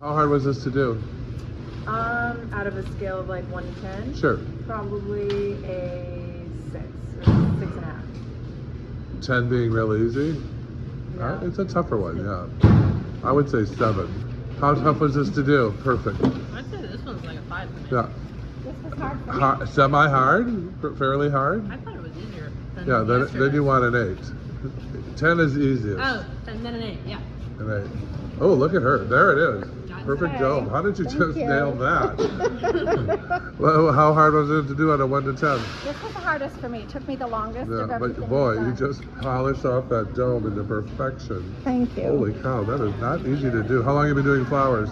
How hard was this to do? Out of a scale of like 1 to 10? Sure. Probably a 6 or 6.5. 10 being really easy? Yeah. It's a tougher one, yeah. I would say 7. How tough was this to do? Perfect. I'd say this one's like a 5 for me. Yeah. This was hard for me. Semi-hard? Fairly hard? I thought it was easier than Yeah, then you want an 8. 10 is easiest. Oh, and then an 8, yeah. An 8. Oh, look at her. There it is. Perfect Okay. dome. How did you Thank just you. nail that? Well, how hard was it to do on a 1 to 10? This was the hardest for me. It took me the longest Yeah, of but everything. boy, I've you done. just polished off that dome into perfection. Thank you. Holy cow, that is not easy to do. How long have you been doing flowers?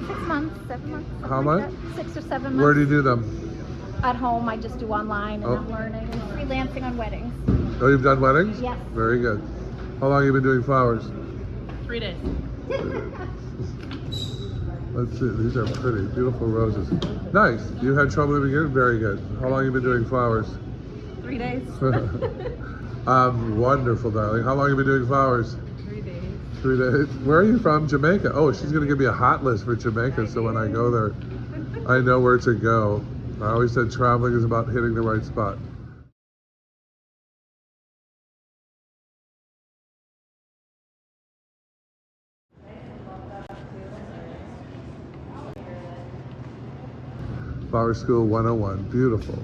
6 months, 7 months. something How like much? that. 6 or 7 months. Where do you do them? At home, I just do online and Oh. I'm learning and freelancing on weddings. Oh, you've done weddings? Yes. Very good. How long have you been doing flowers? 3 days. Let's see, these are pretty, beautiful roses. Nice. You had trouble in the beginning? Very good. How long have you been doing flowers? 3 days. Wonderful, darling. How long have you been doing flowers? 3 days. 3 days. Where are you from? Jamaica. Oh, she's going to give me a hot list for Jamaica, so when I go there, I know where to go. I always said traveling is about hitting the right spot. Flower School 101. Beautiful.